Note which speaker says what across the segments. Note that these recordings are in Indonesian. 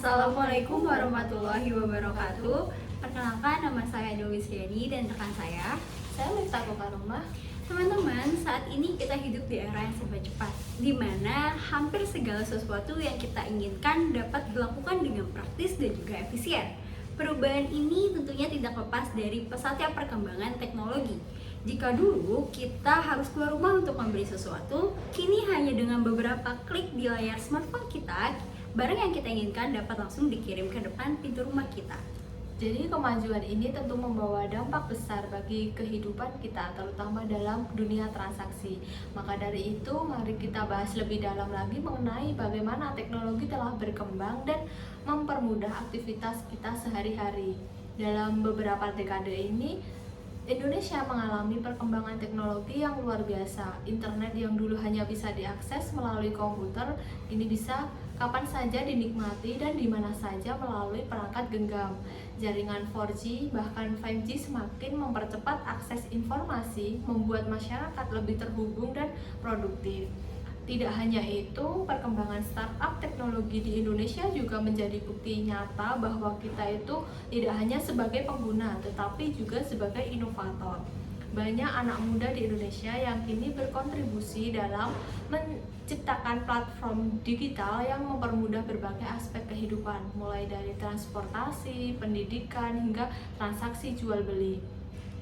Speaker 1: Assalamualaikum warahmatullahi wabarakatuh. Perkenalkan, nama saya Dewi Sriadi dan rekan saya
Speaker 2: Miftah Karumah.
Speaker 1: Teman-teman, saat ini kita hidup di era yang serba cepat, di mana hampir segala sesuatu yang kita inginkan dapat dilakukan dengan praktis dan juga efisien. Perubahan ini tentunya tidak lepas dari pesatnya perkembangan teknologi. Jika dulu kita harus keluar rumah untuk membeli sesuatu, kini hanya dengan beberapa klik di layar smartphone kita, barang yang kita inginkan dapat langsung dikirim ke depan pintu rumah kita.
Speaker 2: Jadi kemajuan ini tentu membawa dampak besar bagi kehidupan kita, terutama dalam dunia transaksi. Maka dari itu, mari kita bahas lebih dalam lagi mengenai bagaimana teknologi telah berkembang dan mempermudah aktivitas kita sehari-hari. Dalam beberapa dekade ini, Indonesia mengalami perkembangan teknologi yang luar biasa. Internet yang dulu hanya bisa diakses melalui komputer, ini bisa kapan saja dinikmati dan di mana saja melalui perangkat genggam. Jaringan 4G bahkan 5G semakin mempercepat akses informasi, membuat masyarakat lebih terhubung dan produktif. Tidak hanya itu, perkembangan startup teknologi di Indonesia juga menjadi bukti nyata bahwa kita itu tidak hanya sebagai pengguna, tetapi juga sebagai inovator. Banyak anak muda di Indonesia yang kini berkontribusi dalam menciptakan platform digital yang mempermudah berbagai aspek kehidupan, mulai dari transportasi, pendidikan, hingga transaksi jual beli.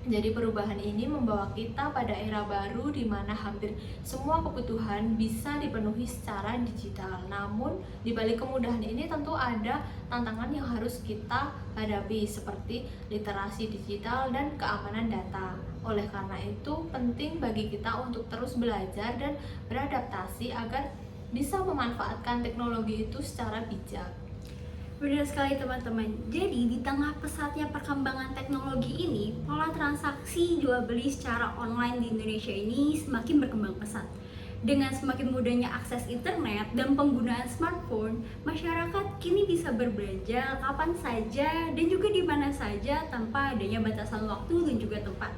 Speaker 2: Jadi perubahan ini membawa kita pada era baru di mana hampir semua kebutuhan bisa dipenuhi secara digital. Namun di balik kemudahan ini tentu ada tantangan yang harus kita hadapi seperti literasi digital dan keamanan data. Oleh karena itu penting bagi kita untuk terus belajar dan beradaptasi agar bisa memanfaatkan teknologi itu secara bijak.
Speaker 1: Benar sekali teman-teman. Jadi di tengah pesatnya perkembangan teknologi ini, pola transaksi jual beli secara online di Indonesia ini semakin berkembang pesat. Dengan semakin mudahnya akses internet dan penggunaan smartphone, masyarakat kini bisa berbelanja kapan saja dan juga di mana saja tanpa adanya batasan waktu dan juga tempat.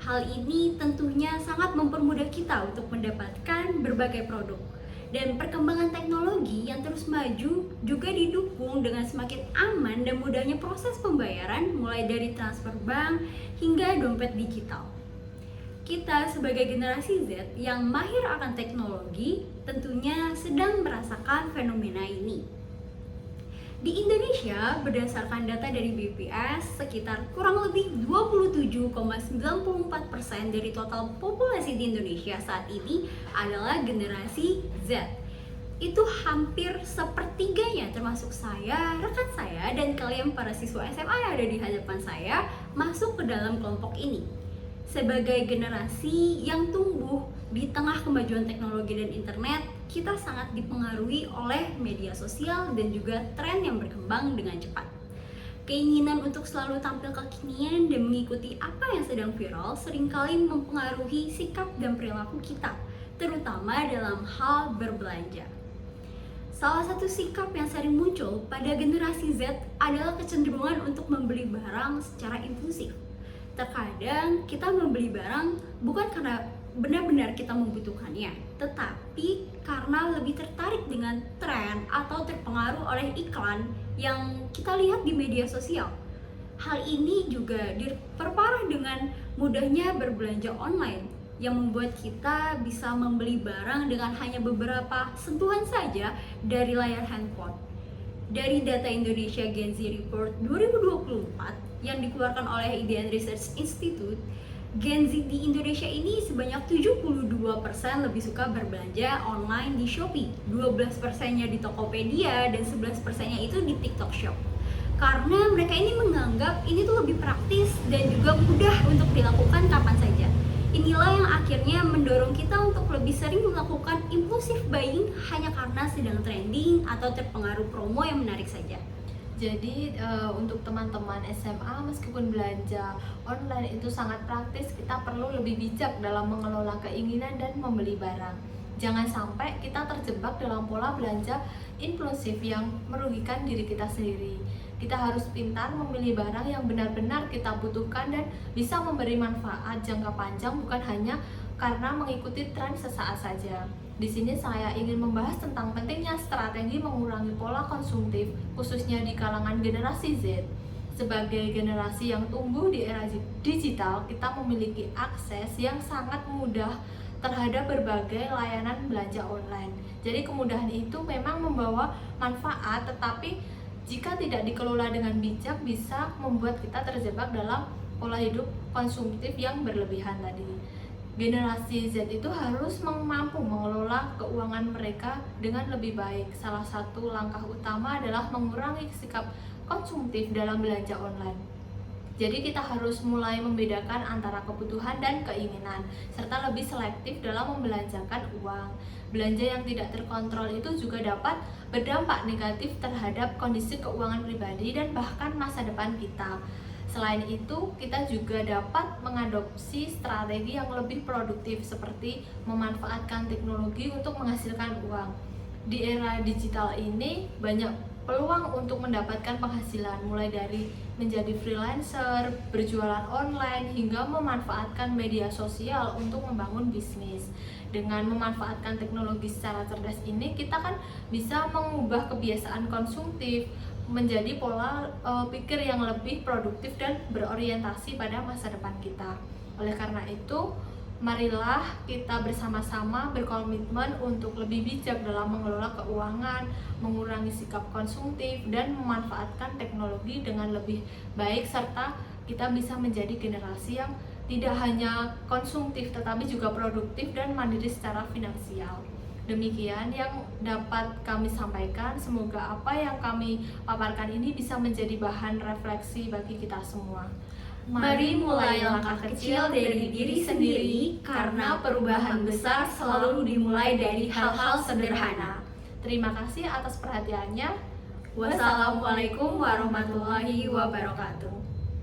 Speaker 1: Hal ini tentunya sangat mempermudah kita untuk mendapatkan berbagai produk. Dan perkembangan teknologi yang terus maju juga didukung dengan semakin aman dan mudahnya proses pembayaran mulai dari transfer bank hingga dompet digital. Kita sebagai generasi Z yang mahir akan teknologi tentunya sedang merasakan fenomena ini. Di Indonesia, berdasarkan data dari BPS, sekitar kurang lebih 27,94% dari total populasi di Indonesia saat ini adalah generasi Z. Itu hampir sepertiganya, termasuk saya, rekan saya, dan kalian para siswa SMA yang ada di hadapan saya, masuk ke dalam kelompok ini. Sebagai generasi yang tumbuh di tengah kemajuan teknologi dan internet, kita sangat dipengaruhi oleh media sosial dan juga tren yang berkembang dengan cepat. Keinginan untuk selalu tampil kekinian dan mengikuti apa yang sedang viral seringkali mempengaruhi sikap dan perilaku kita, terutama dalam hal berbelanja. Salah satu sikap yang sering muncul pada generasi Z adalah kecenderungan untuk membeli barang secara impulsif. Terkadang kita membeli barang bukan karena benar-benar kita membutuhkannya, tetapi karena lebih tertarik dengan tren atau terpengaruh oleh iklan yang kita lihat di media sosial. Hal ini juga diperparah dengan mudahnya berbelanja online yang membuat kita bisa membeli barang dengan hanya beberapa sentuhan saja dari layar handphone. Dari data Indonesia Gen Z Report 2024 yang dikeluarkan oleh Idean Research Institute, Gen Z di Indonesia ini sebanyak 72% lebih suka berbelanja online di Shopee, 12%-nya di Tokopedia, dan 11%-nya itu di TikTok Shop. Karena mereka ini menganggap ini tuh lebih praktis dan juga mudah untuk dilakukan kapan saja. Inilah yang akhirnya mendorong kita untuk lebih sering melakukan impulsive buying hanya karena sedang trending atau terpengaruh promo yang menarik saja.
Speaker 2: Jadi untuk teman-teman SMA, meskipun belanja online itu sangat praktis, kita perlu lebih bijak dalam mengelola keinginan dan membeli barang. Jangan sampai kita terjebak dalam pola belanja impulsif yang merugikan diri kita sendiri. Kita harus pintar memilih barang yang benar-benar kita butuhkan dan bisa memberi manfaat jangka panjang, bukan hanya karena mengikuti tren sesaat saja. Di sini saya ingin membahas tentang pentingnya strategi mengurangi pola konsumtif, khususnya di kalangan generasi Z. Sebagai generasi yang tumbuh di era digital, kita memiliki akses yang sangat mudah terhadap berbagai layanan belanja online. Jadi kemudahan itu memang membawa manfaat, tetapi jika tidak dikelola dengan bijak bisa membuat kita terjebak dalam pola hidup konsumtif yang berlebihan tadi. Generasi Z itu harus mampu mengelola keuangan mereka dengan lebih baik. Salah satu langkah utama adalah mengurangi sikap konsumtif dalam belanja online. Jadi kita harus mulai membedakan antara kebutuhan dan keinginan, serta lebih selektif dalam membelanjakan uang. Belanja yang tidak terkontrol itu juga dapat berdampak negatif terhadap kondisi keuangan pribadi dan bahkan masa depan kita. Selain itu, kita juga dapat mengadopsi strategi yang lebih produktif seperti memanfaatkan teknologi untuk menghasilkan uang. Di era digital ini banyak peluang untuk mendapatkan penghasilan, mulai dari menjadi freelancer, berjualan online, hingga memanfaatkan media sosial untuk membangun bisnis. Dengan memanfaatkan teknologi secara cerdas ini, kita kan bisa mengubah kebiasaan konsumtif menjadi pola pikir yang lebih produktif dan berorientasi pada masa depan kita. Oleh karena itu, marilah kita bersama-sama berkomitmen untuk lebih bijak dalam mengelola keuangan, mengurangi sikap konsumtif, dan memanfaatkan teknologi dengan lebih baik, serta kita bisa menjadi generasi yang tidak hanya konsumtif tetapi juga produktif dan mandiri secara finansial. Demikian yang dapat kami sampaikan. Semoga apa yang kami paparkan ini bisa menjadi bahan refleksi bagi kita semua.
Speaker 1: Mari mulai langkah kecil dari diri sendiri, karena perubahan besar selalu dimulai dari hal-hal sederhana.
Speaker 2: Terima kasih atas perhatiannya.
Speaker 1: Wassalamualaikum warahmatullahi wabarakatuh.